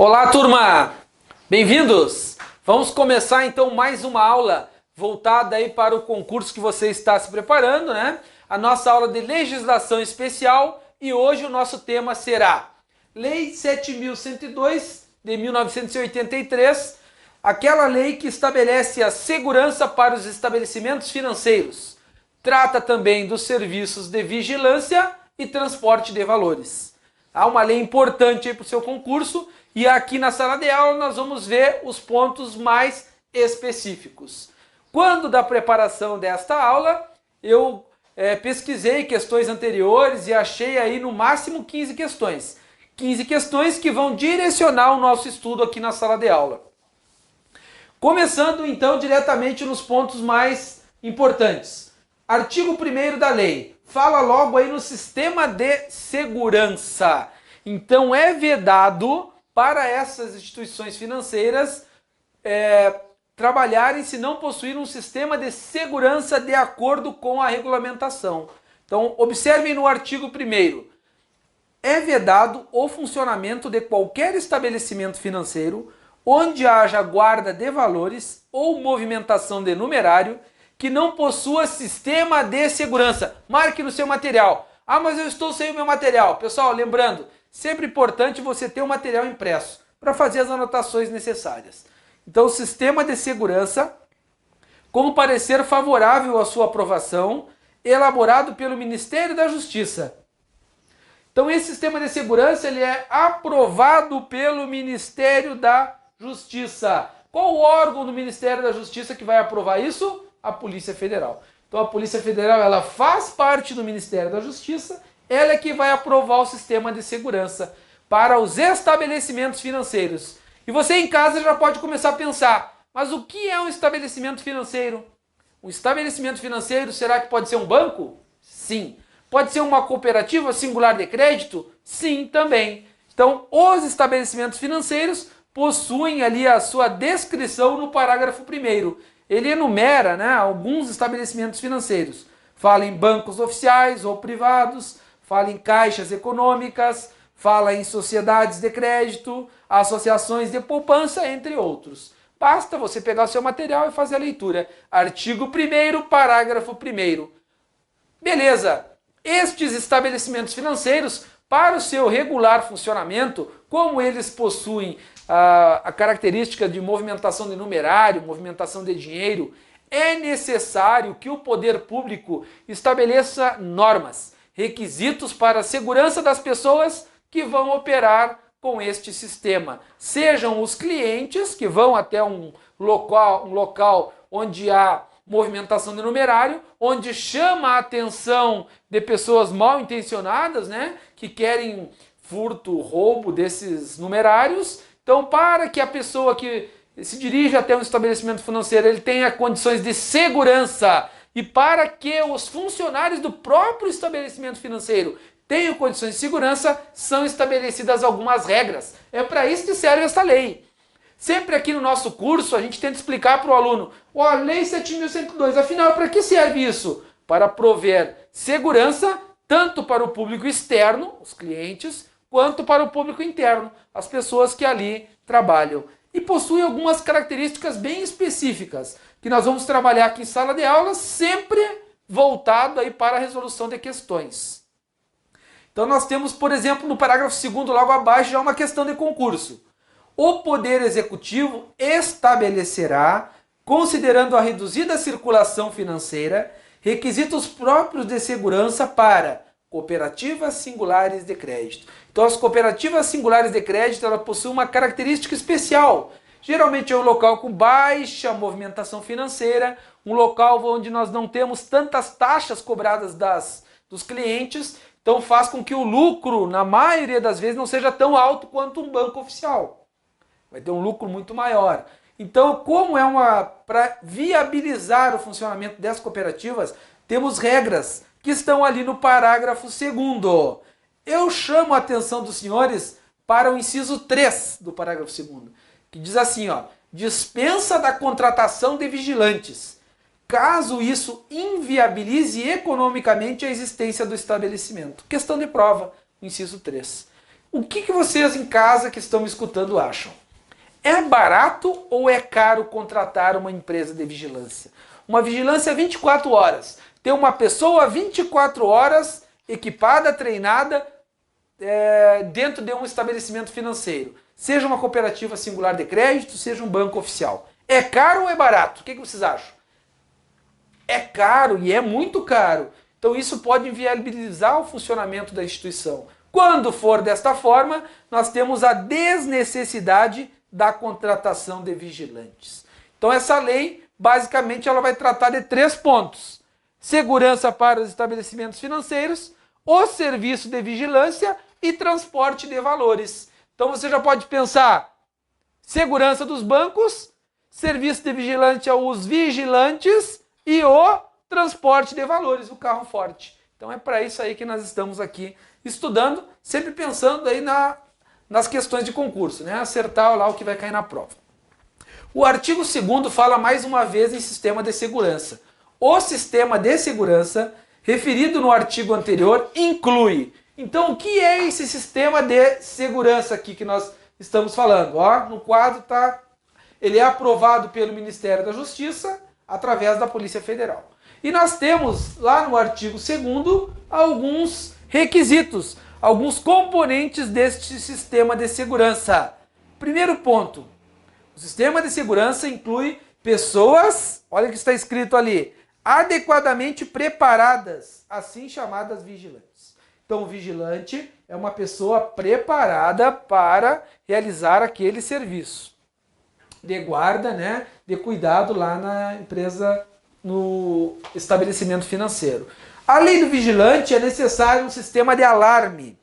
Olá, turma! Bem-vindos! Vamos começar então mais uma aula voltada aí para o concurso que você está se preparando, né? A nossa aula de legislação especial, e hoje o nosso tema será Lei 7.102 de 1983, aquela lei que estabelece a segurança para os estabelecimentos financeiros. Trata também dos serviços de vigilância e transporte de valores. Há uma lei importante para o seu concurso e aqui na sala de aula nós vamos ver os pontos mais específicos. Quando da preparação desta aula, eu pesquisei questões anteriores e achei aí no máximo 15 questões. 15 questões que vão direcionar o nosso estudo aqui na sala de aula. Começando então diretamente nos pontos mais importantes. Artigo 1º da lei. Fala logo aí no sistema de segurança. Então é vedado para essas instituições financeiras trabalharem se não possuir um sistema de segurança de acordo com a regulamentação. Então observem no artigo 1º. É vedado o funcionamento de qualquer estabelecimento financeiro onde haja guarda de valores ou movimentação de numerário que não possua sistema de segurança. Marque no seu material. Ah, mas eu estou sem o meu material. Pessoal, lembrando, sempre importante você ter o material impresso para fazer as anotações necessárias. Então, o sistema de segurança, com parecer favorável à sua aprovação, elaborado pelo Ministério da Justiça. Então, esse sistema de segurança ele é aprovado pelo Ministério da Justiça. Qual o órgão do Ministério da Justiça que vai aprovar isso? A Polícia Federal. Então a Polícia Federal ela faz parte do Ministério da Justiça, ela é que vai aprovar o sistema de segurança para os estabelecimentos financeiros. E você em casa já pode começar a pensar, mas o que é um estabelecimento financeiro? Um estabelecimento financeiro, será que pode ser um banco? Sim. Pode ser uma cooperativa singular de crédito? Sim, também. Então os estabelecimentos financeiros possuem ali a sua descrição no parágrafo 1º. Ele enumera, né, alguns estabelecimentos financeiros. Fala em bancos oficiais ou privados, fala em caixas econômicas, fala em sociedades de crédito, associações de poupança, entre outros. Basta você pegar o seu material e fazer a leitura. Artigo 1º, parágrafo 1º. Beleza, estes estabelecimentos financeiros, para o seu regular funcionamento, como eles possuem a característica de movimentação de numerário, movimentação de dinheiro, é necessário que o poder público estabeleça normas, requisitos para a segurança das pessoas que vão operar com este sistema. Sejam os clientes que vão até um local onde há movimentação de numerário, onde chama a atenção de pessoas mal intencionadas, né, que querem furto, roubo desses numerários. Então, para que a pessoa que se dirige até um estabelecimento financeiro ele tenha condições de segurança e para que os funcionários do próprio estabelecimento financeiro tenham condições de segurança, são estabelecidas algumas regras. É para isso que serve esta lei. Sempre aqui no nosso curso a gente tenta explicar para o aluno, a Lei 7.102, afinal, para que serve isso? Para prover segurança tanto para o público externo, os clientes, quanto para o público interno, as pessoas que ali trabalham. E possui algumas características bem específicas, que nós vamos trabalhar aqui em sala de aula, sempre voltado aí para a resolução de questões. Então nós temos, por exemplo, no parágrafo 2º, logo abaixo, já uma questão de concurso. O Poder Executivo estabelecerá, considerando a reduzida circulação financeira, requisitos próprios de segurança para cooperativas singulares de crédito. Então as cooperativas singulares de crédito ela possuem uma característica especial. Geralmente é um local com baixa movimentação financeira, um local onde nós não temos tantas taxas cobradas dos clientes, então faz com que o lucro, na maioria das vezes, não seja tão alto quanto um banco oficial. Vai ter um lucro muito maior. Então, como para viabilizar o funcionamento dessas cooperativas, temos regras que estão ali no parágrafo 2º. Eu chamo a atenção dos senhores para o inciso 3 do parágrafo 2º, que diz assim, dispensa da contratação de vigilantes, caso isso inviabilize economicamente a existência do estabelecimento. Questão de prova, inciso 3. O que vocês em casa que estão me escutando acham? É barato ou é caro contratar uma empresa de vigilância? Uma vigilância 24 horas. Ter uma pessoa 24 horas equipada, treinada, dentro de um estabelecimento financeiro. Seja uma cooperativa singular de crédito, seja um banco oficial. É caro ou é barato? O que vocês acham? É caro e é muito caro. Então isso pode inviabilizar o funcionamento da instituição. Quando for desta forma, nós temos a desnecessidade da contratação de vigilantes. Então essa lei, basicamente, ela vai tratar de 3 pontos. Segurança para os estabelecimentos financeiros, o serviço de vigilância e transporte de valores. Então você já pode pensar segurança dos bancos, serviço de vigilante aos vigilantes e o transporte de valores, o carro forte. Então é para isso aí que nós estamos aqui estudando, sempre pensando aí nas questões de concurso, né? Acertar lá o que vai cair na prova. O artigo 2º fala mais uma vez em sistema de segurança. O sistema de segurança, referido no artigo anterior, inclui. Então, o que é esse sistema de segurança aqui que nós estamos falando? Ó, no quadro tá, ele é aprovado pelo Ministério da Justiça através da Polícia Federal. E nós temos lá no artigo 2º alguns requisitos, alguns componentes deste sistema de segurança. Primeiro ponto, o sistema de segurança inclui pessoas, olha o que está escrito ali, adequadamente preparadas, assim chamadas vigilantes. Então o vigilante é uma pessoa preparada para realizar aquele serviço de guarda, né, de cuidado lá na empresa, no estabelecimento financeiro. Além do vigilante, é necessário um sistema de alarme,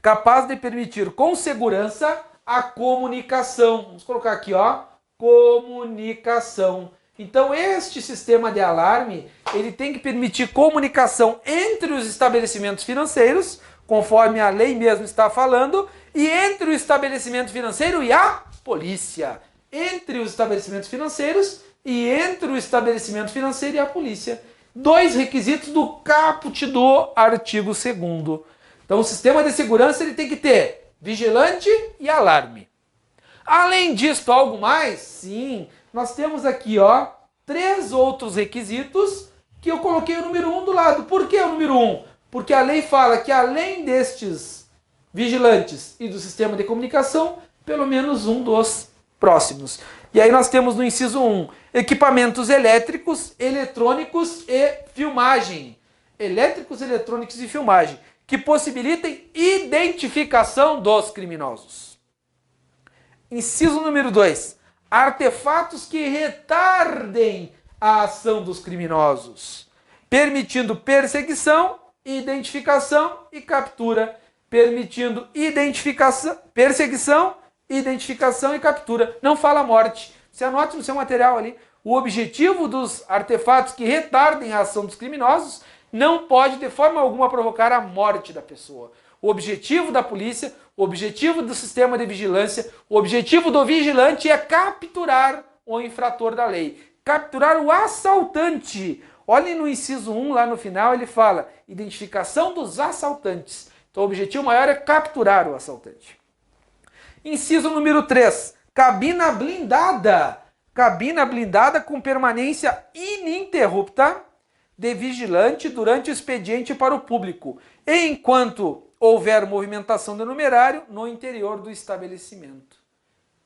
capaz de permitir com segurança a comunicação. Vamos colocar aqui, ó, comunicação. Então este sistema de alarme, ele tem que permitir comunicação entre os estabelecimentos financeiros, conforme a lei mesmo está falando, e entre o estabelecimento financeiro e a polícia. Entre os estabelecimentos financeiros e entre o estabelecimento financeiro e a polícia. 2 requisitos do caput do artigo 2º. Então o sistema de segurança ele tem que ter vigilante e alarme. Além disso, algo mais? Sim, nós temos aqui, ó, 3 outros requisitos que eu coloquei o número 1 do lado. Por que o número 1? Porque a lei fala que além destes vigilantes e do sistema de comunicação, pelo menos um dos próximos. E aí nós temos no inciso 1, equipamentos elétricos, eletrônicos e filmagem. Elétricos, eletrônicos e filmagem, que possibilitem identificação dos criminosos. Inciso número 2, artefatos que retardem a ação dos criminosos, permitindo perseguição, identificação e captura. Permitindo identificação, perseguição, identificação e captura. Não fala morte. Você anote no seu material ali. O objetivo dos artefatos que retardem a ação dos criminosos não pode de forma alguma provocar a morte da pessoa. O objetivo da polícia, o objetivo do sistema de vigilância, o objetivo do vigilante é capturar o infrator da lei. Capturar o assaltante. Olhem no inciso 1, lá no final, ele fala identificação dos assaltantes. Então o objetivo maior é capturar o assaltante. Inciso número 3, cabina blindada. Cabina blindada com permanência ininterrupta de vigilante durante o expediente para o público, enquanto houver movimentação de numerário no interior do estabelecimento.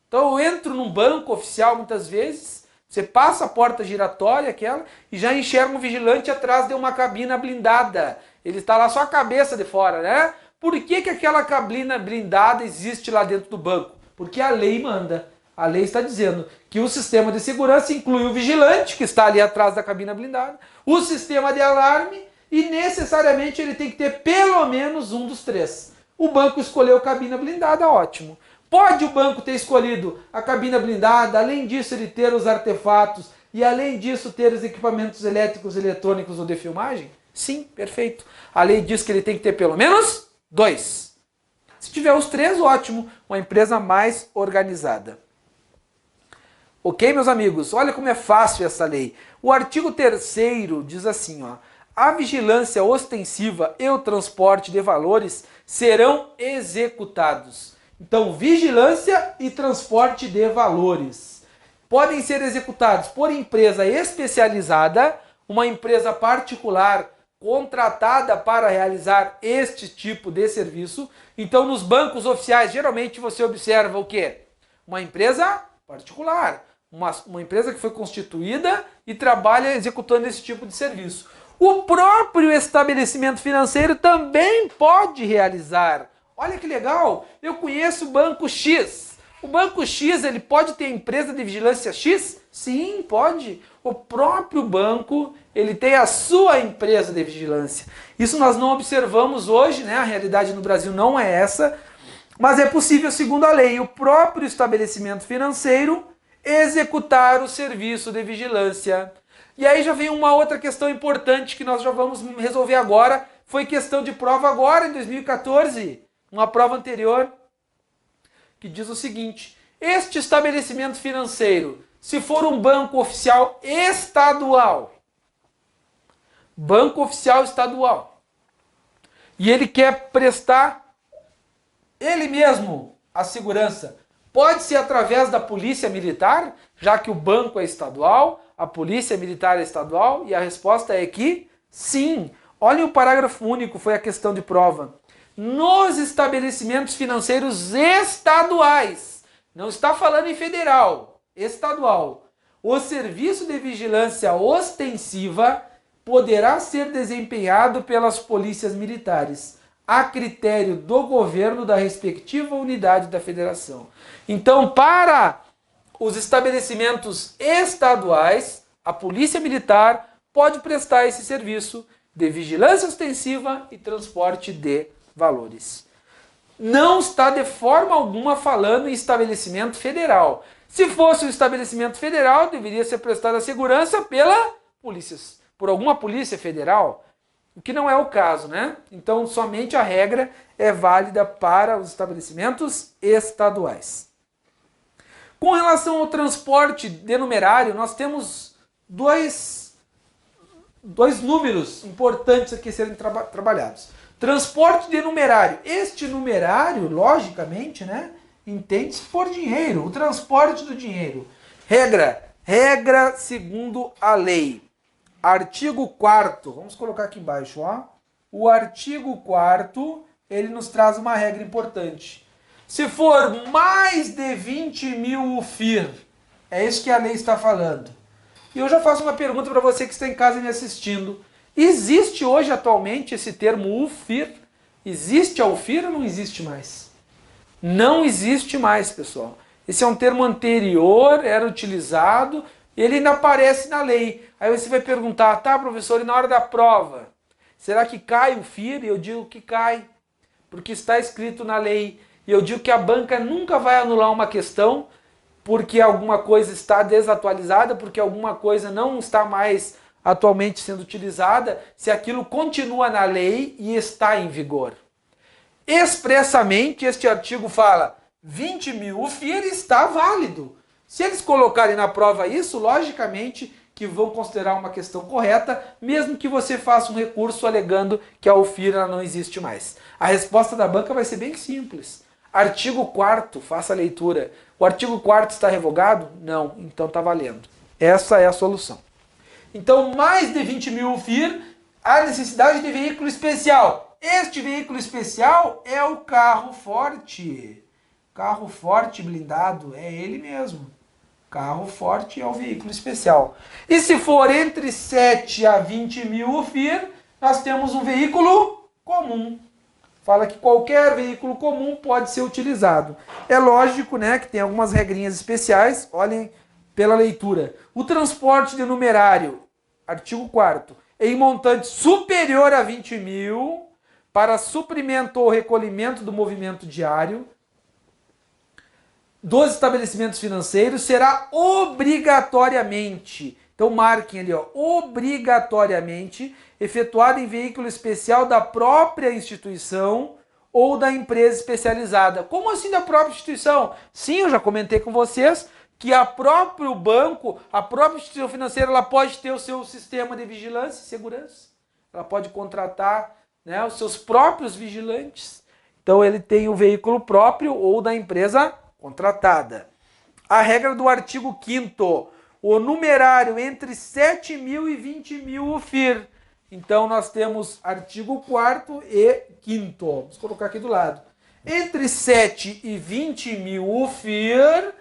Então eu entro num banco oficial muitas vezes, você passa a porta giratória aquela e já enxerga um vigilante atrás de uma cabina blindada. Ele está lá só a cabeça de fora, né? Por que aquela cabina blindada existe lá dentro do banco? Porque a lei manda. A lei está dizendo que o sistema de segurança inclui o vigilante, que está ali atrás da cabina blindada, o sistema de alarme e necessariamente ele tem que ter pelo menos um dos 3. O banco escolheu cabina blindada, ótimo. Pode o banco ter escolhido a cabina blindada, além disso ele ter os artefatos e além disso ter os equipamentos elétricos, eletrônicos ou de filmagem? Sim, perfeito. A lei diz que ele tem que ter pelo menos 2. Se tiver os 3, ótimo. Uma empresa mais organizada. Ok, meus amigos? Olha como é fácil essa lei. O artigo 3º diz assim, ó, a vigilância ostensiva e o transporte de valores serão executados. Então, vigilância e transporte de valores podem ser executados por empresa especializada, uma empresa particular contratada para realizar este tipo de serviço. Então, nos bancos oficiais, geralmente você observa o quê? Uma empresa particular, uma empresa que foi constituída e trabalha executando esse tipo de serviço. O próprio estabelecimento financeiro também pode realizar. Olha que legal, eu conheço o Banco X. O Banco X, ele pode ter empresa de vigilância X? Sim, pode. O próprio banco, ele tem a sua empresa de vigilância. Isso nós não observamos hoje, né? A realidade no Brasil não é essa, mas é possível, segundo a lei, o próprio estabelecimento financeiro executar o serviço de vigilância. E aí já vem uma outra questão importante que nós já vamos resolver agora. Foi questão de prova agora, em 2014, uma prova anterior, que diz o seguinte: este estabelecimento financeiro, se for um banco oficial estadual, e ele quer prestar ele mesmo a segurança, pode ser através da polícia militar, já que o banco é estadual, a polícia militar é estadual, e a resposta é que sim. Olhem o parágrafo único, foi a questão de prova. Nos estabelecimentos financeiros estaduais, não está falando em federal, estadual, o serviço de vigilância ostensiva poderá ser desempenhado pelas polícias militares, a critério do governo da respectiva unidade da federação. Então, para os estabelecimentos estaduais, a polícia militar pode prestar esse serviço de vigilância ostensiva e transporte de valores. Não está de forma alguma falando em estabelecimento federal. Se fosse um estabelecimento federal, deveria ser prestada a segurança por alguma polícia federal, o que não é o caso, né? Então, somente a regra é válida para os estabelecimentos estaduais. Com relação ao transporte de numerário, nós temos dois números importantes aqui a serem trabalhados. Transporte de numerário. Este numerário, logicamente, né, entende-se por dinheiro, o transporte do dinheiro. Regra segundo a lei. Artigo 4º, vamos colocar aqui embaixo, ó. O artigo 4º, ele nos traz uma regra importante. Se for mais de 20 mil UFIR, é isso que a lei está falando. E eu já faço uma pergunta para você que está em casa me assistindo. Existe hoje atualmente esse termo UFIR? Existe a UFIR ou não existe mais? Não existe mais, pessoal. Esse é um termo anterior, era utilizado, ele ainda aparece na lei. Aí você vai perguntar, tá, professor, e na hora da prova? Será que cai o FIR? E eu digo que cai, porque está escrito na lei. E eu digo que a banca nunca vai anular uma questão porque alguma coisa está desatualizada, porque alguma coisa não está mais atualmente sendo utilizada, se aquilo continua na lei e está em vigor. Expressamente, este artigo fala 20 mil, o FIR está válido. Se eles colocarem na prova isso, logicamente que vão considerar uma questão correta, mesmo que você faça um recurso alegando que a UFIR não existe mais. A resposta da banca vai ser bem simples. Artigo 4º, faça a leitura. O artigo 4º está revogado? Não, então está valendo. Essa é a solução. Então, mais de 20 mil UFIR, há necessidade de veículo especial. Este veículo especial é o carro forte. Carro forte blindado, é ele mesmo. Carro forte é o veículo especial. E se for entre 7 a 20 mil UFIR, nós temos um veículo comum. Fala que qualquer veículo comum pode ser utilizado. É lógico, né, que tem algumas regrinhas especiais. Olhem pela leitura. O transporte de numerário, artigo 4º, em montante superior a 20 mil, para suprimento ou recolhimento do movimento diário dos estabelecimentos financeiros, será obrigatoriamente, então marquem ali, ó, obrigatoriamente efetuado em veículo especial da própria instituição ou da empresa especializada. Como assim da própria instituição? Sim, eu já comentei com vocês que a próprio banco, a própria instituição financeira, ela pode ter o seu sistema de vigilância e segurança. Ela pode contratar, né, os seus próprios vigilantes. Então ele tem o veículo próprio ou da empresa contratada. A regra do artigo 5º, o numerário entre 7.000 e 20.000 UFIR. Então nós temos artigo 4º e 5º. Vamos colocar aqui do lado. Entre 7 e 20.000 UFIR,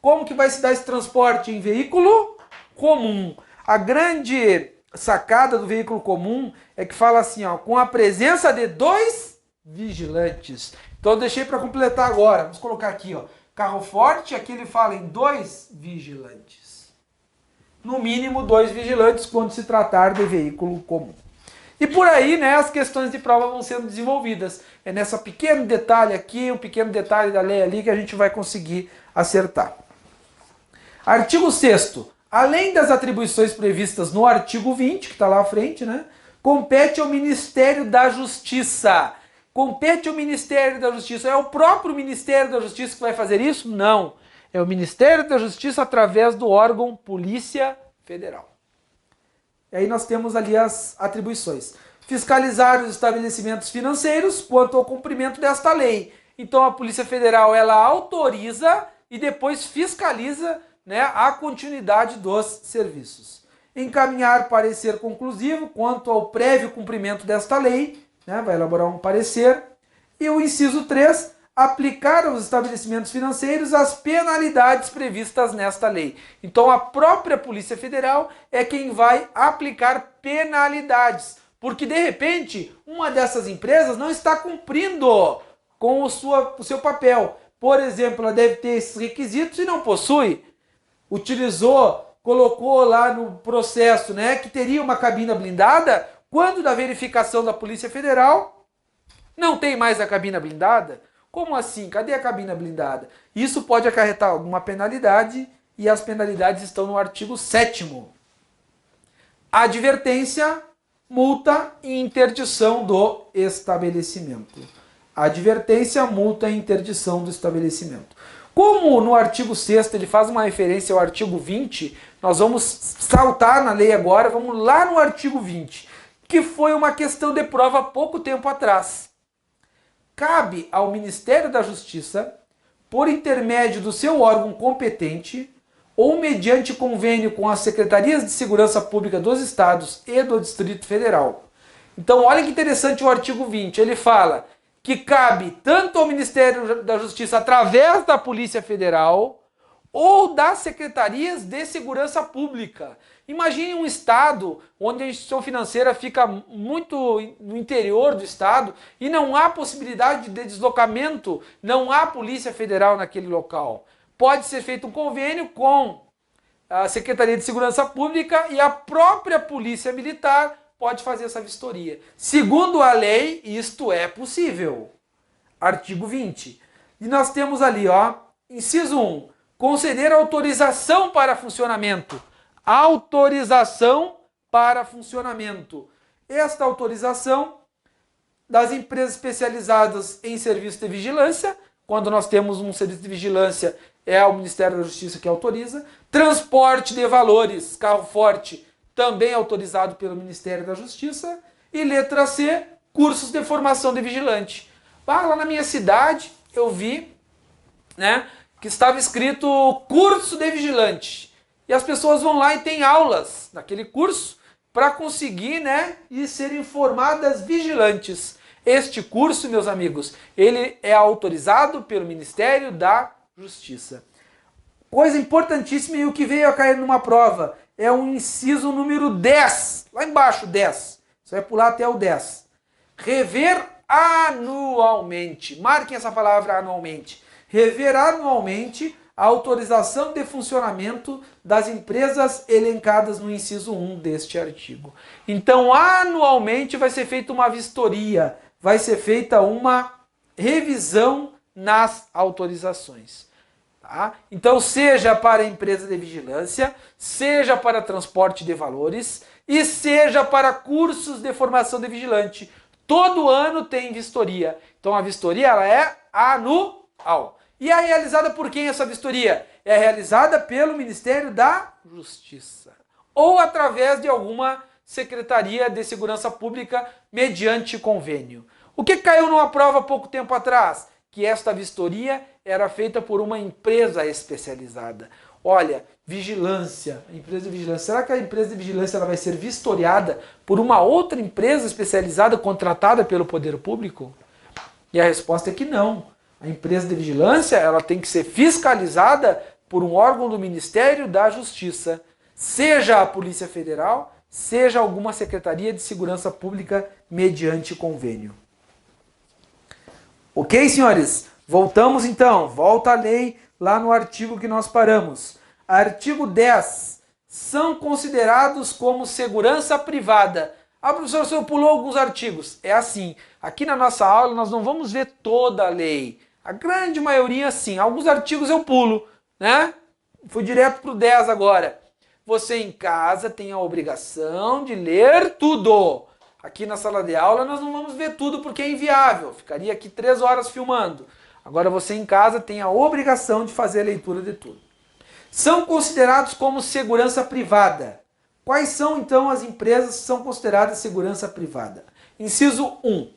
como que vai se dar esse transporte? Em veículo comum. A grande sacada do veículo comum é que fala assim, ó, com a presença de 2 vigilantes. Então eu deixei para completar agora. Vamos colocar aqui, ó, carro forte, aqui ele fala em 2 vigilantes. No mínimo 2 vigilantes quando se tratar de veículo comum. E por aí, né, as questões de prova vão sendo desenvolvidas. É nessa pequeno detalhe aqui, um pequeno detalhe da lei ali que a gente vai conseguir acertar. Artigo 6º. Além das atribuições previstas no artigo 20, que está lá à frente, né, compete ao Ministério da Justiça. Compete ao Ministério da Justiça. É o próprio Ministério da Justiça que vai fazer isso? Não. É o Ministério da Justiça através do órgão Polícia Federal. E aí nós temos ali as atribuições. Fiscalizar os estabelecimentos financeiros quanto ao cumprimento desta lei. Então a Polícia Federal ela autoriza e depois fiscaliza, né, a continuidade dos serviços. Encaminhar parecer conclusivo quanto ao prévio cumprimento desta lei, né, vai elaborar um parecer. E o inciso 3, aplicar aos estabelecimentos financeiros as penalidades previstas nesta lei. Então a própria Polícia Federal é quem vai aplicar penalidades, porque de repente uma dessas empresas não está cumprindo com o seu papel. Por exemplo, ela deve ter esses requisitos e não possui. Utilizou, colocou lá no processo, né, que teria uma cabina blindada, quando da verificação da Polícia Federal não tem mais a cabina blindada. Como assim? Cadê a cabina blindada? Isso pode acarretar alguma penalidade e as penalidades estão no artigo 7º. Advertência, multa e interdição do estabelecimento. Advertência, multa e interdição do estabelecimento. Como no artigo 6º ele faz uma referência ao artigo 20, nós vamos saltar na lei agora, vamos lá no artigo 20, que foi uma questão de prova há pouco tempo atrás. Cabe ao Ministério da Justiça, por intermédio do seu órgão competente, ou mediante convênio com as Secretarias de Segurança Pública dos Estados e do Distrito Federal. Então, olha que interessante o artigo 20, ele fala que cabe tanto ao Ministério da Justiça através da Polícia Federal ou das Secretarias de Segurança Pública. Imagine um estado onde a instituição financeira fica muito no interior do estado e não há possibilidade de deslocamento, não há Polícia Federal naquele local. Pode ser feito um convênio com a Secretaria de Segurança Pública e a própria Polícia Militar pode fazer essa vistoria. Segundo a lei, isto é possível. Artigo 20. E nós temos ali, ó, inciso 1, conceder autorização para funcionamento. Autorização para funcionamento. Esta autorização das empresas especializadas em serviço de vigilância, quando nós temos um serviço de vigilância, é o Ministério da Justiça que autoriza. Transporte de valores, carro forte, também autorizado pelo Ministério da Justiça. E letra C, cursos de formação de vigilante. Lá na minha cidade eu vi, né, que estava escrito curso de vigilante. E as pessoas vão lá e têm aulas naquele curso para conseguir, né, e serem formadas vigilantes. Este curso, meus amigos, ele é autorizado pelo Ministério da Justiça. Coisa importantíssima e o que veio a cair numa prova é o inciso número 10. Lá embaixo, 10. Você vai pular até o 10. Rever anualmente. Marquem essa palavra anualmente. Rever anualmente a autorização de funcionamento das empresas elencadas no inciso 1 deste artigo. Então, anualmente vai ser feita uma vistoria, vai ser feita uma revisão nas autorizações. Tá? Então, seja para empresa de vigilância, seja para transporte de valores e seja para cursos de formação de vigilante. Todo ano tem vistoria. Então, a vistoria ela é anual. E é realizada por quem essa vistoria? É realizada pelo Ministério da Justiça ou através de alguma Secretaria de Segurança Pública mediante convênio. O que caiu numa prova há pouco tempo atrás? Que esta vistoria era feita por uma empresa especializada. Olha, vigilância, empresa de vigilância. Será que a empresa de vigilância ela vai ser vistoriada por uma outra empresa especializada contratada pelo poder público? E a resposta é que não. A empresa de vigilância ela tem que ser fiscalizada por um órgão do Ministério da Justiça, seja a Polícia Federal, seja alguma Secretaria de Segurança Pública mediante convênio. Ok, senhores? Voltamos então. Volta a lei lá no artigo que nós paramos. Artigo 10. São considerados como segurança privada. Ah, professor, o senhor pulou alguns artigos. É assim. Aqui na nossa aula nós não vamos ver toda a lei. A grande maioria sim. Alguns artigos eu pulo, né? Fui direto para o 10 agora. Você em casa tem a obrigação de ler tudo. Aqui na sala de aula nós não vamos ver tudo porque é inviável. Ficaria aqui 3 horas filmando. Agora você em casa tem a obrigação de fazer a leitura de tudo. São considerados como segurança privada. Quais são então as empresas que são consideradas segurança privada? Inciso 1.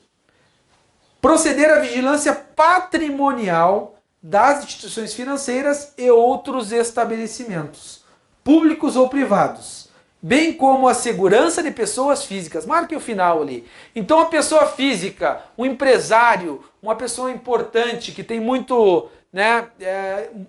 Proceder à vigilância patrimonial das instituições financeiras e outros estabelecimentos, públicos ou privados, bem como a segurança de pessoas físicas. Marque o final ali. Então a pessoa física, um empresário, uma pessoa importante que tem muito,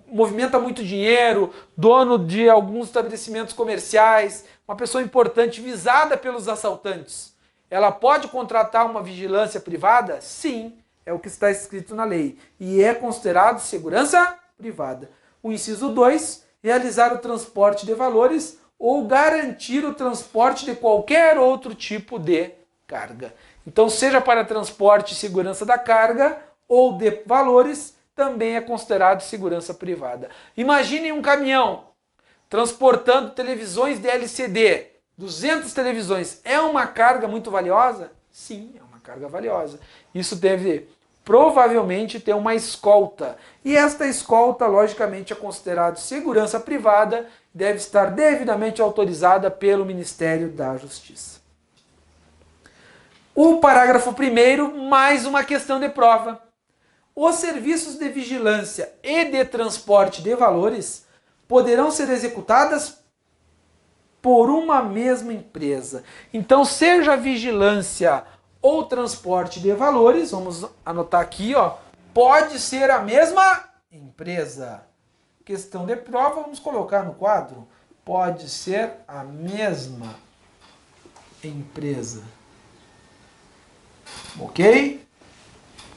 movimenta muito dinheiro, dono de alguns estabelecimentos comerciais, uma pessoa importante visada pelos assaltantes, ela pode contratar uma vigilância privada? Sim, é o que está escrito na lei. E é considerado segurança privada. O inciso 2, realizar o transporte de valores ou garantir o transporte de qualquer outro tipo de carga. Então, seja para transporte e segurança da carga ou de valores, também é considerado segurança privada. Imaginem um caminhão transportando televisões de LCD, 200 televisões. É uma carga muito valiosa? Sim, é uma carga valiosa. Isso deve provavelmente ter uma escolta. E esta escolta, logicamente, é considerada segurança privada, deve estar devidamente autorizada pelo Ministério da Justiça. O parágrafo 1º, mais uma questão de prova. Os serviços de vigilância e de transporte de valores poderão ser executadas por uma mesma empresa. Então, seja vigilância ou transporte de valores, vamos anotar aqui, ó, pode ser a mesma empresa. Questão de prova, vamos colocar no quadro. Pode ser a mesma empresa. Ok?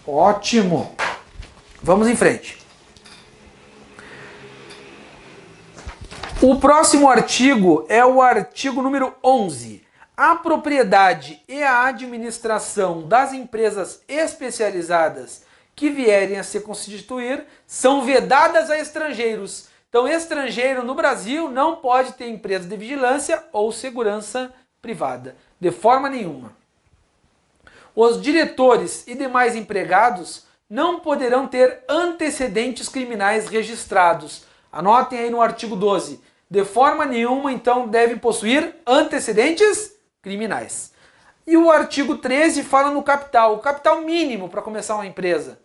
Ótimo. Vamos em frente. O próximo artigo é o artigo número 11. A propriedade e a administração das empresas especializadas que vierem a se constituir são vedadas a estrangeiros. Então, estrangeiro no Brasil não pode ter empresa de vigilância ou segurança privada, de forma nenhuma. Os diretores e demais empregados não poderão ter antecedentes criminais registrados. Anotem aí no artigo 12. De forma nenhuma, então, devem possuir antecedentes criminais. E o artigo 13 fala no capital, o capital mínimo para começar uma empresa.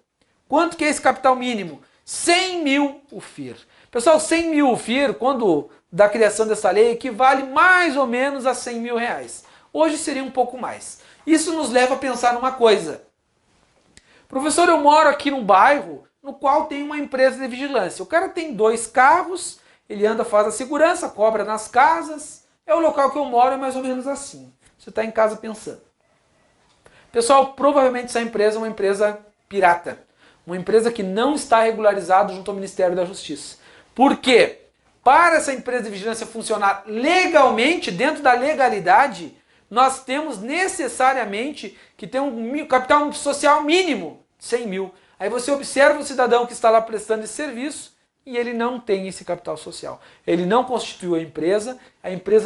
Quanto que é esse capital mínimo? 100 mil UFIR. Pessoal, 100 mil UFIR, quando da criação dessa lei, equivale mais ou menos a 100 mil reais. Hoje seria um pouco mais. Isso nos leva a pensar numa coisa. Professor, eu moro aqui num bairro no qual tem uma empresa de vigilância. O cara tem 2 carros, ele anda, faz a segurança, cobra nas casas. É o local que eu moro, é mais ou menos assim. Você está em casa pensando. Pessoal, provavelmente essa empresa é uma empresa pirata. Uma empresa que não está regularizada junto ao Ministério da Justiça. Por quê? Para essa empresa de vigilância funcionar legalmente, dentro da legalidade, nós temos necessariamente que ter um capital social mínimo, 100 mil. Aí você observa o cidadão que está lá prestando esse serviço e ele não tem esse capital social. Ele não constituiu a empresa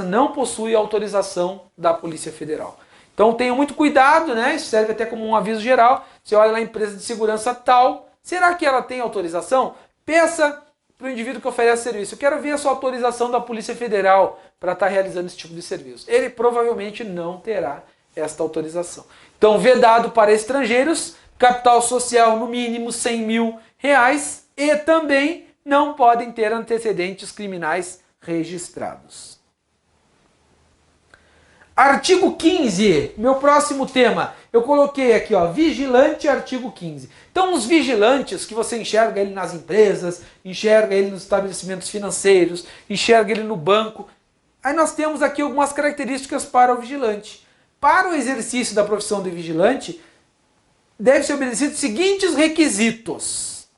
não possui autorização da Polícia Federal. Então tenham muito cuidado, né? Isso serve até como um aviso geral. Você olha lá, empresa de segurança tal, será que ela tem autorização? Peça para o indivíduo que oferece serviço. Eu quero ver a sua autorização da Polícia Federal para estar realizando esse tipo de serviço. Ele provavelmente não terá esta autorização. Então, vedado para estrangeiros, capital social no mínimo R$100.000 e também não podem ter antecedentes criminais registrados. Artigo 15, meu próximo tema, eu coloquei aqui, ó, vigilante, artigo 15. Então, os vigilantes, que você enxerga ele nas empresas, enxerga ele nos estabelecimentos financeiros, enxerga ele no banco. Aí nós temos aqui algumas características para o vigilante. Para o exercício da profissão de vigilante, deve ser obedecido os seguintes requisitos.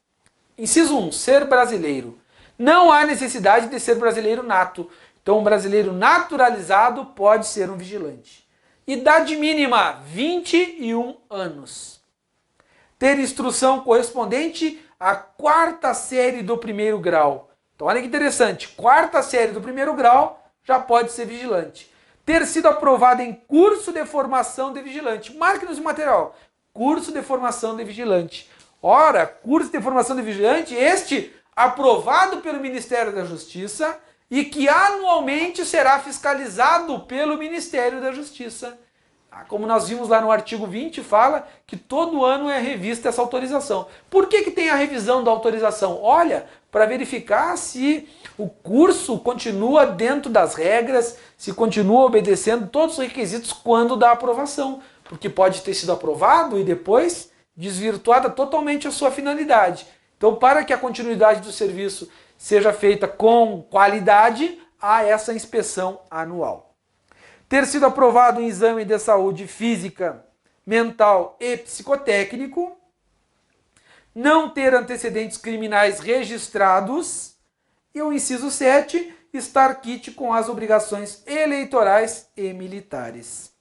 Inciso 1, ser brasileiro. Não há necessidade de ser brasileiro nato. Então, um brasileiro naturalizado pode ser um vigilante. Idade mínima, 21 anos. Ter instrução correspondente à 4ª série do 1º grau. Então, olha que interessante. 4ª série do 1º grau já pode ser vigilante. Ter sido aprovado em curso de formação de vigilante. Marque no seu material. Curso de formação de vigilante. Ora, curso de formação de vigilante, este aprovado pelo Ministério da Justiça e que anualmente será fiscalizado pelo Ministério da Justiça. Como nós vimos lá no artigo 20, fala que todo ano é revista essa autorização. Por que tem a revisão da autorização? Olha, para verificar se o curso continua dentro das regras, se continua obedecendo todos os requisitos quando da aprovação. Porque pode ter sido aprovado e depois desvirtuada totalmente a sua finalidade. Então, para que a continuidade do serviço seja feita com qualidade, há essa inspeção anual. Ter sido aprovado em exame de saúde física, mental e psicotécnico. Não ter antecedentes criminais registrados. E o inciso 7, estar quite com as obrigações eleitorais e militares.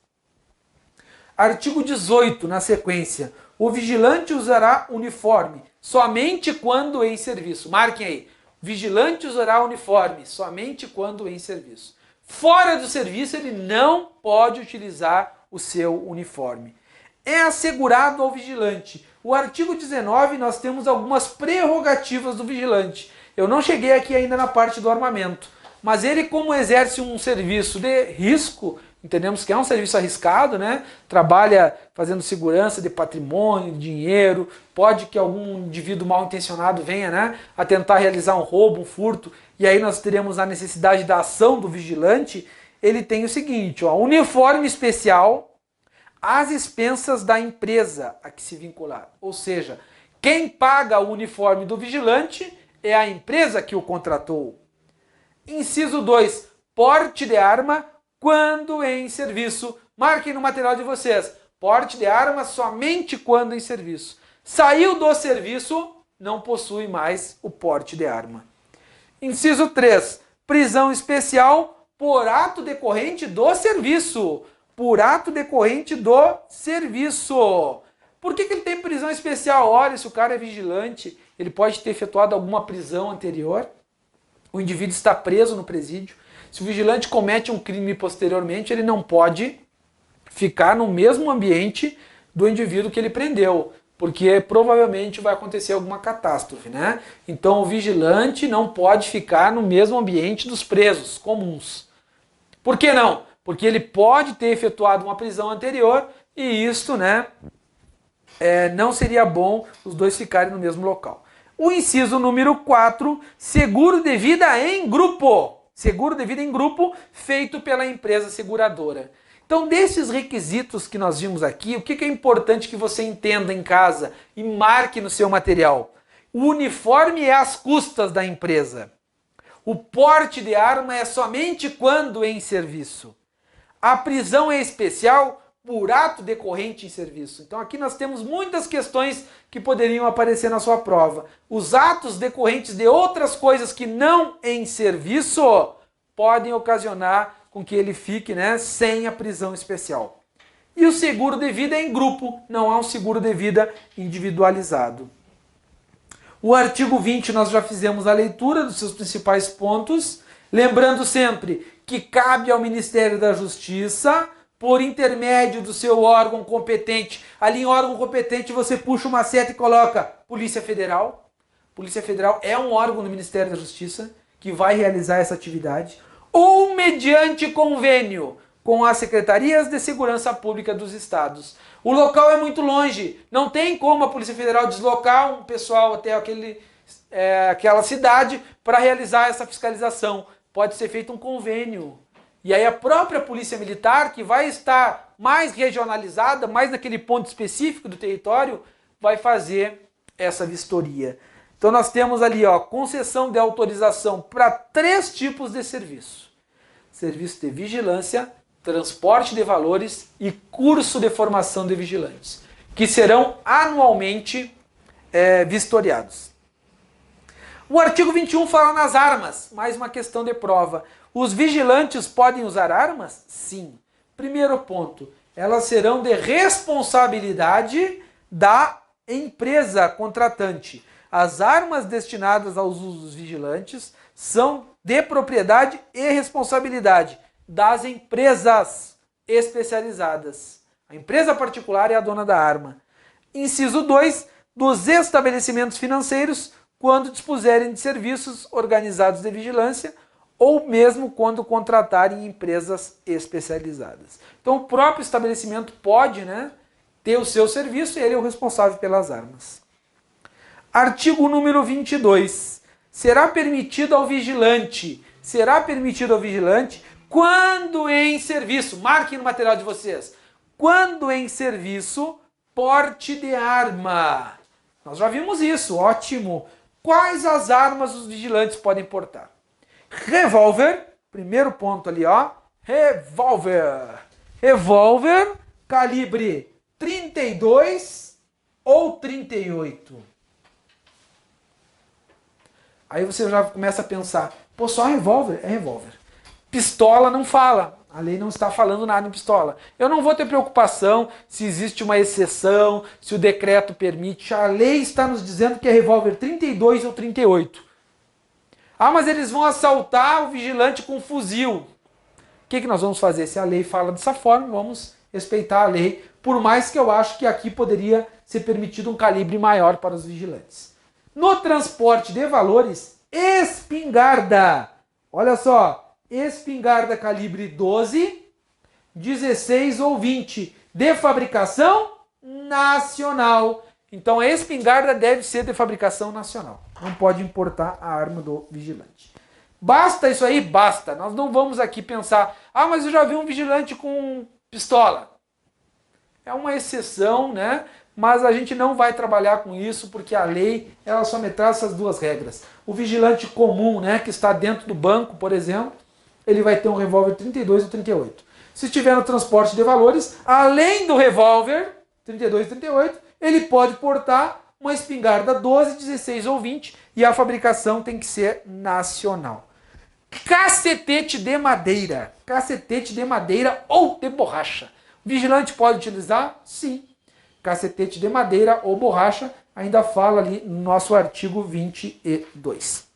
Artigo 18, na sequência. O vigilante usará uniforme somente quando em serviço. Marquem aí. Vigilante usará uniforme somente quando em serviço. Fora do serviço, ele não pode utilizar o seu uniforme. É assegurado ao vigilante. O artigo 19, nós temos algumas prerrogativas do vigilante. Eu não cheguei aqui ainda na parte do armamento, mas ele, como exerce um serviço de risco, entendemos que é um serviço arriscado, né? Trabalha fazendo segurança de patrimônio, de dinheiro, pode que algum indivíduo mal intencionado venha, né, a tentar realizar um roubo, um furto, e aí nós teremos a necessidade da ação do vigilante. Ele tem o seguinte, ó, uniforme especial às expensas da empresa a que se vincular. Ou seja, quem paga o uniforme do vigilante é a empresa que o contratou. Inciso 2, porte de arma quando em serviço. Marquem no material de vocês. Porte de arma somente quando em serviço. Saiu do serviço, não possui mais o porte de arma. Inciso 3. Prisão especial por ato decorrente do serviço. Por ato decorrente do serviço. Por que ele tem prisão especial? Olha, se o cara é vigilante, ele pode ter efetuado alguma prisão anterior. O indivíduo está preso no presídio. Se o vigilante comete um crime posteriormente, ele não pode ficar no mesmo ambiente do indivíduo que ele prendeu, porque provavelmente vai acontecer alguma catástrofe, né? Então o vigilante não pode ficar no mesmo ambiente dos presos comuns. Por que não? Porque ele pode ter efetuado uma prisão anterior e isto, né, não seria bom os dois ficarem no mesmo local. O inciso número 4, seguro de vida em grupo. Seguro de vida em grupo feito pela empresa seguradora. Então, desses requisitos que nós vimos aqui, o que é importante que você entenda em casa e marque no seu material? O uniforme é às custas da empresa. O porte de arma é somente quando em serviço. A prisão é especial por ato decorrente em serviço. Então aqui nós temos muitas questões que poderiam aparecer na sua prova. Os atos decorrentes de outras coisas que não em serviço podem ocasionar com que ele fique, né, sem a prisão especial. E o seguro de vida é em grupo, não há um seguro de vida individualizado. O artigo 20 nós já fizemos a leitura dos seus principais pontos, lembrando sempre que cabe ao Ministério da Justiça, por intermédio do seu órgão competente. Ali em órgão competente você puxa uma seta e coloca Polícia Federal. Polícia Federal é um órgão do Ministério da Justiça que vai realizar essa atividade. Ou mediante convênio. com as secretarias de segurança pública dos estados. O local é muito longe, não tem como a Polícia Federal deslocar um pessoal até aquela cidade para realizar essa fiscalização. Pode ser feito um convênio. E aí a própria Polícia Militar, que vai estar mais regionalizada, mais naquele ponto específico do território, vai fazer essa vistoria. Então nós temos ali, ó, concessão de autorização para 3 tipos de serviço. Serviço de vigilância, transporte de valores e curso de formação de vigilantes, que serão anualmente vistoriados. O artigo 21 fala nas armas, mais uma questão de prova. Os vigilantes podem usar armas? Sim. Primeiro ponto, elas serão de responsabilidade da empresa contratante. As armas destinadas aos usos dos vigilantes são de propriedade e responsabilidade das empresas especializadas. A empresa particular é a dona da arma. Inciso 2, dos estabelecimentos financeiros, quando dispuserem de serviços organizados de vigilância ou mesmo quando contratarem empresas especializadas. Então o próprio estabelecimento pode, ter o seu serviço e ele é o responsável pelas armas. Artigo número 22. Será permitido ao vigilante quando em serviço, marquem no material de vocês, quando em serviço, porte de arma. Nós já vimos isso, ótimo. Quais as armas os vigilantes podem portar? Revólver, primeiro ponto ali, ó. Revólver. Revólver, calibre 32 ou 38. Aí você já começa a pensar, pô, só revólver? É revólver. Pistola não fala. A lei não está falando nada em pistola. Eu não vou ter preocupação se existe uma exceção, se o decreto permite. A lei está nos dizendo que é revólver 32 ou 38. Ah, mas eles vão assaltar o vigilante com um fuzil. O que nós vamos fazer? Se a lei fala dessa forma, vamos respeitar a lei, por mais que eu acho que aqui poderia ser permitido um calibre maior para os vigilantes. No transporte de valores, espingarda. Olha só, espingarda calibre 12, 16 ou 20, de fabricação nacional. Então a espingarda deve ser de fabricação nacional. Não pode importar a arma do vigilante. Basta isso aí? Basta. Nós não vamos aqui pensar, ah, mas eu já vi um vigilante com pistola. É uma exceção, mas a gente não vai trabalhar com isso porque a lei ela só me traz essas 2 regras. O vigilante comum, que está dentro do banco, por exemplo, ele vai ter um revólver 32 ou 38. Se estiver no transporte de valores, além do revólver 32 e 38, ele pode portar uma espingarda 12, 16 ou 20 e a fabricação tem que ser nacional. Cacetete de madeira. Cacetete de madeira ou de borracha. O vigilante pode utilizar? Sim. Cacetete de madeira ou borracha, ainda fala ali no nosso artigo 22.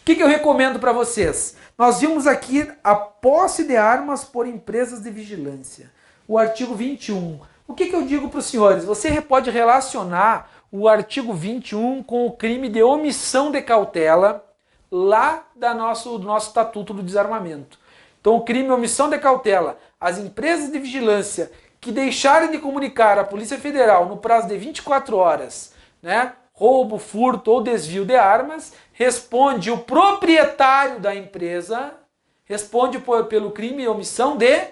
O que eu recomendo para vocês? Nós vimos aqui a posse de armas por empresas de vigilância. O artigo 21. O que eu digo para os senhores? Você pode relacionar o artigo 21 com o crime de omissão de cautela lá do nosso Estatuto do Desarmamento. Então o crime de omissão de cautela, as empresas de vigilância que deixarem de comunicar à Polícia Federal no prazo de 24 horas, roubo, furto ou desvio de armas, responde o proprietário da empresa, responde pelo crime de omissão de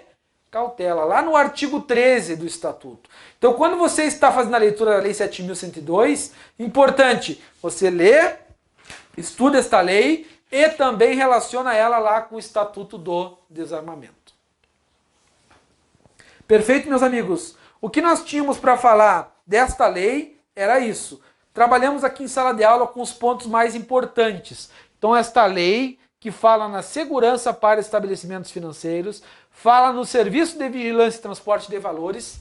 cautela, lá no artigo 13 do Estatuto. Então, quando você está fazendo a leitura da Lei 7.102, importante, você lê, estuda esta lei e também relaciona ela lá com o Estatuto do Desarmamento. Perfeito, meus amigos? O que nós tínhamos para falar desta lei era isso. Trabalhamos aqui em sala de aula com os pontos mais importantes. Então, esta lei que fala na segurança para estabelecimentos financeiros, fala no serviço de vigilância e transporte de valores.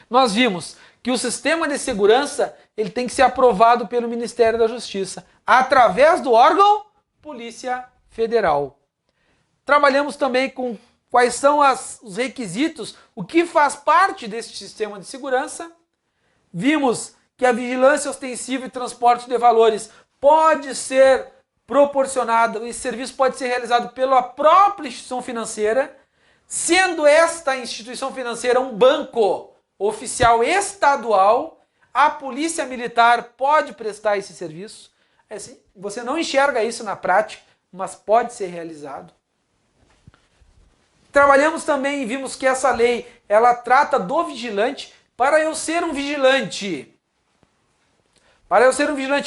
Nós vimos que o sistema de segurança ele tem que ser aprovado pelo Ministério da Justiça, através do órgão Polícia Federal. Trabalhamos também com quais são os requisitos, o que faz parte desse sistema de segurança. Vimos que a vigilância ostensiva e transporte de valores pode ser proporcionado, esse serviço pode ser realizado pela própria instituição financeira. Sendo esta instituição financeira um banco oficial estadual, a Polícia Militar pode prestar esse serviço. Assim, você não enxerga isso na prática, mas pode ser realizado. Trabalhamos também e vimos que essa lei, ela trata do vigilante. Para eu ser um vigilante,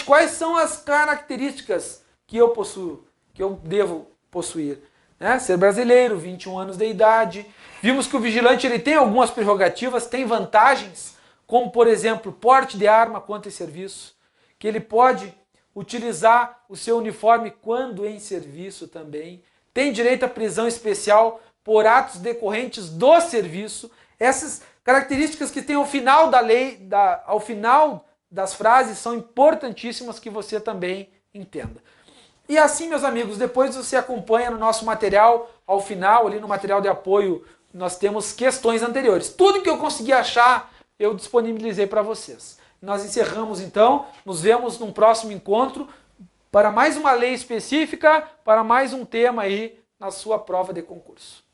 quais são as características que eu possuo, que eu devo possuir? Né? Ser brasileiro, 21 anos de idade. Vimos que o vigilante ele tem algumas prerrogativas, tem vantagens, como por exemplo, porte de arma quanto em serviço, que ele pode utilizar o seu uniforme quando em serviço também, tem direito à prisão especial por atos decorrentes do serviço. Essas características que tem ao final da lei, ao final das frases, são importantíssimas que você também entenda. E assim, meus amigos, depois você acompanha no nosso material, ao final, ali no material de apoio, nós temos questões anteriores. Tudo que eu consegui achar, eu disponibilizei para vocês. Nós encerramos então, nos vemos num próximo encontro para mais uma lei específica, para mais um tema aí na sua prova de concurso.